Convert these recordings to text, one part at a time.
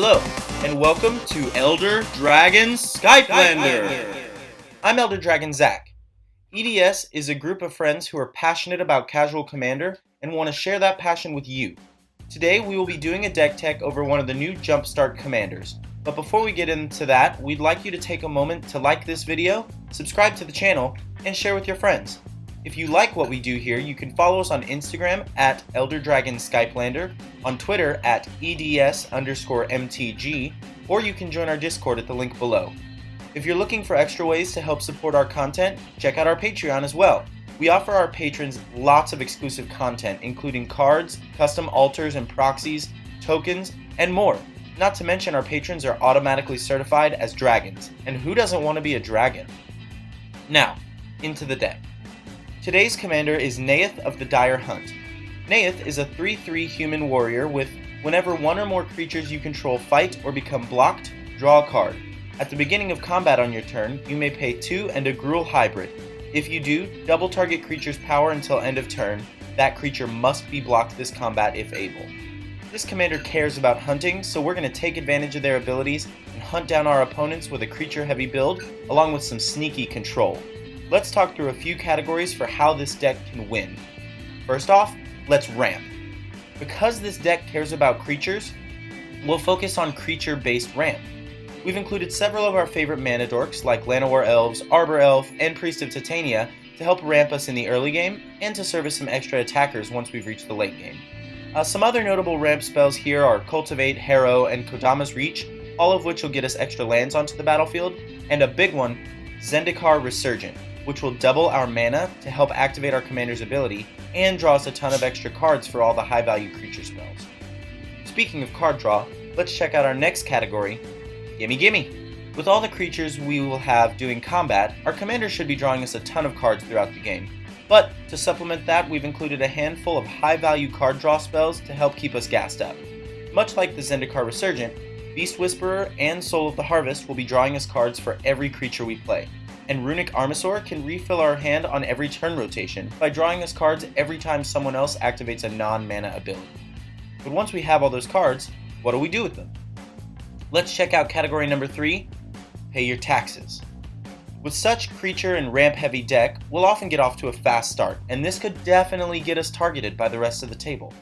Hello, and welcome to Elder Dragon Skypelander. I'm Elder Dragon Zach. EDS is a group of friends who are passionate about Casual Commander and want to share that passion with you. Today we will be doing a deck tech over one of the new Jumpstart commanders. But before we get into that, we'd like you to take a moment to like this video, subscribe to the channel, and share with your friends. If you like what we do here, you can follow us on Instagram at Elder Dragon Skypelander, on Twitter at EDS_MTG, or you can join our Discord at the link below. If you're looking for extra ways to help support our content, check out our Patreon as well. We offer our patrons lots of exclusive content, including cards, custom altars and proxies, tokens, and more. Not to mention our patrons are automatically certified as dragons, and who doesn't want to be a dragon? Now, into the deck. Today's commander is Neyith of the Dire Hunt. Neyith is a 3/3 human warrior with whenever one or more creatures you control fight or become blocked, draw a card. At the beginning of combat on your turn, you may pay 2 and a Gruul hybrid. If you do, double target creature's power until end of turn. That creature must be blocked this combat if able. This commander cares about hunting, so we're going to take advantage of their abilities and hunt down our opponents with a creature-heavy build, along with some sneaky control. Let's talk through a few categories for how this deck can win. First off, let's ramp. Because this deck cares about creatures, we'll focus on creature-based ramp. We've included several of our favorite mana dorks like Llanowar Elves, Arbor Elf, and Priest of Titania to help ramp us in the early game and to serve as some extra attackers once we've reached the late game. Some other notable ramp spells here are Cultivate, Harrow, and Kodama's Reach, all of which will get us extra lands onto the battlefield, and a big one, Zendikar Resurgent, which will double our mana to help activate our commander's ability and draw us a ton of extra cards for all the high-value creature spells. Speaking of card draw, let's check out our next category, Gimme Gimme. With all the creatures we will have doing combat, our commander should be drawing us a ton of cards throughout the game. But to supplement that, we've included a handful of high-value card draw spells to help keep us gassed up. Much like the Zendikar Resurgent, Beast Whisperer and Soul of the Harvest will be drawing us cards for every creature we play. And Runic Armasaur can refill our hand on every turn rotation by drawing us cards every time someone else activates a non-mana ability. But once we have all those cards, what do we do with them? Let's check out category number 3, Pay Your Taxes. With such creature and ramp-heavy deck, we'll often get off to a fast start, and this could definitely get us targeted by the rest of the table.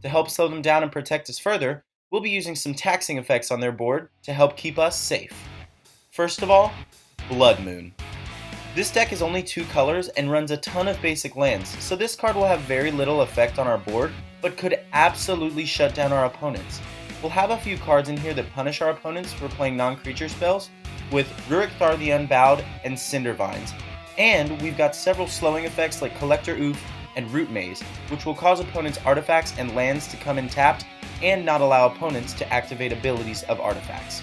To help slow them down and protect us further, we'll be using some taxing effects on their board to help keep us safe. First of all, Blood Moon. This deck is only 2 colors and runs a ton of basic lands, so this card will have very little effect on our board, but could absolutely shut down our opponents. We'll have a few cards in here that punish our opponents for playing non-creature spells, with Rurik-Thar the Unbowed and Cindervines, and we've got several slowing effects like Collector Oof and Root Maze, which will cause opponents' artifacts and lands to come in tapped and not allow opponents to activate abilities of artifacts.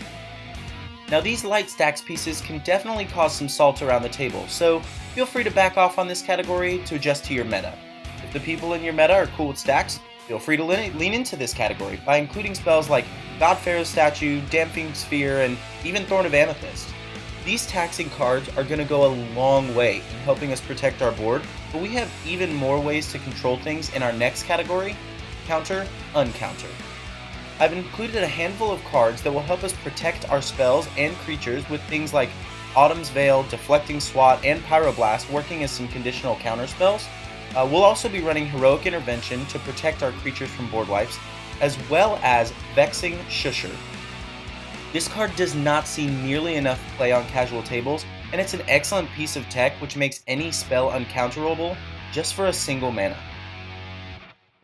Now these light stacks pieces can definitely cause some salt around the table, so feel free to back off on this category to adjust to your meta. If the people in your meta are cool with stacks, feel free to lean into this category by including spells like God Pharaoh's Statue, Damping Sphere, and even Thorn of Amethyst. These taxing cards are going to go a long way in helping us protect our board, but we have even more ways to control things in our next category, Counter, Uncounter. I've included a handful of cards that will help us protect our spells and creatures with things like Autumn's Veil, Deflecting Swat, and Pyroblast working as some conditional counter spells. We'll also be running Heroic Intervention to protect our creatures from board wipes, as well as Vexing Shusher. This card does not see nearly enough play on casual tables, and it's an excellent piece of tech which makes any spell uncounterable just for a single mana.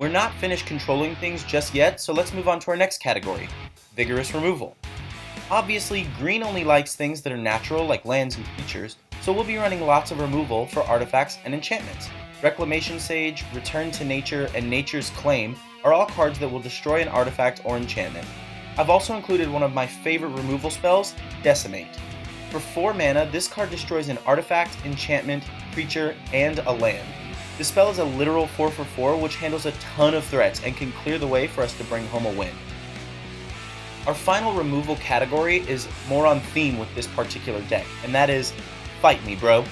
We're not finished controlling things just yet, so let's move on to our next category, Vigorous Removal. Obviously, green only likes things that are natural like lands and creatures, so we'll be running lots of removal for artifacts and enchantments. Reclamation Sage, Return to Nature, and Nature's Claim are all cards that will destroy an artifact or enchantment. I've also included one of my favorite removal spells, Decimate. For 4 mana, this card destroys an artifact, enchantment, creature, and a land. This spell is a literal 4 for 4, which handles a ton of threats and can clear the way for us to bring home a win. Our final removal category is more on theme with this particular deck, and that is Fight Me, Bro.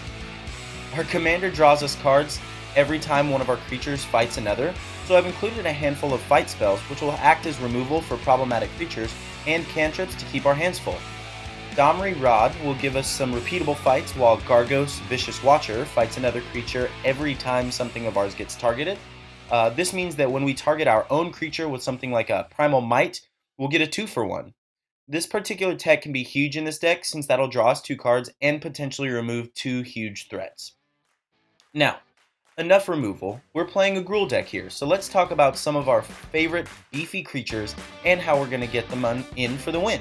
Our commander draws us cards every time one of our creatures fights another, so I've included a handful of fight spells which will act as removal for problematic creatures, and cantrips to keep our hands full. Domri Rod will give us some repeatable fights, while Gargos Vicious Watcher fights another creature every time something of ours gets targeted. This means that when we target our own creature with something like a Primal Might, we'll get a 2-for-1. This particular tech can be huge in this deck, since that'll draw us 2 cards and potentially remove 2 huge threats. Now, enough removal. We're playing a Gruul deck here, so let's talk about some of our favorite beefy creatures and how we're going to get them in for the win.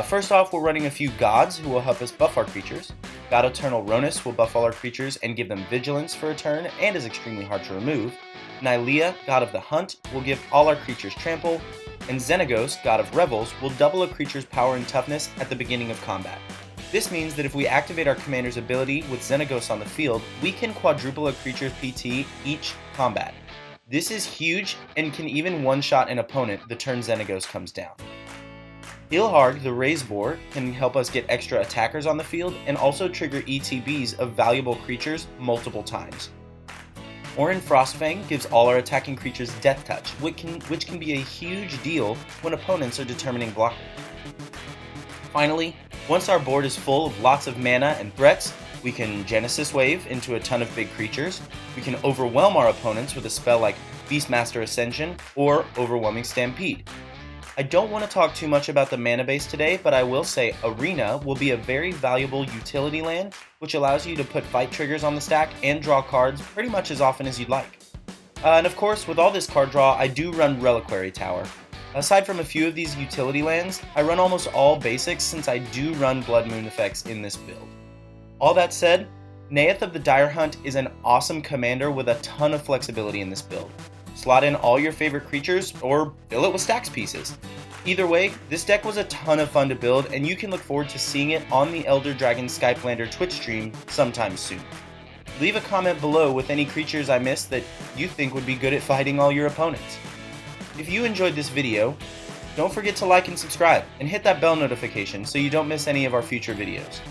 First off, we're running a few gods who will help us buff our creatures. God Eternal Ronus will buff all our creatures and give them vigilance for a turn and is extremely hard to remove. Neyith, God of the Hunt, will give all our creatures trample. And Xenagos, God of Revels, will double a creature's power and toughness at the beginning of combat. This means that if we activate our commander's ability with Xenagos on the field, we can quadruple a creature's PT each combat. This is huge and can even one-shot an opponent the turn Xenagos comes down. Ilharg the Razeboar can help us get extra attackers on the field and also trigger ETBs of valuable creatures multiple times. Orin Frostfang gives all our attacking creatures Death Touch, which can be a huge deal when opponents are determining blockers. Finally, once our board is full of lots of mana and threats, we can Genesis Wave into a ton of big creatures, we can overwhelm our opponents with a spell like Beastmaster Ascension or Overwhelming Stampede. I don't want to talk too much about the mana base today, but I will say Arena will be a very valuable utility land, which allows you to put fight triggers on the stack and draw cards pretty much as often as you'd like. And of course, with all this card draw, I do run Reliquary Tower. Aside from a few of these utility lands, I run almost all basics since I do run Blood Moon effects in this build. All that said, Neyith of the Dire Hunt is an awesome commander with a ton of flexibility in this build. Slot in all your favorite creatures, or fill it with stacks pieces. Either way, this deck was a ton of fun to build, and you can look forward to seeing it on the Elder Dragon Skypelander Twitch stream sometime soon. Leave a comment below with any creatures I missed that you think would be good at fighting all your opponents. If you enjoyed this video, don't forget to like and subscribe, and hit that bell notification so you don't miss any of our future videos.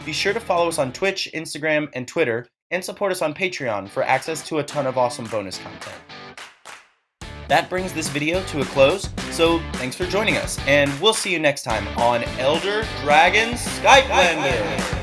Be sure to follow us on Twitch, Instagram, and Twitter, and support us on Patreon for access to a ton of awesome bonus content. That brings this video to a close, so thanks for joining us, and we'll see you next time on Elder Dragon Skypelander!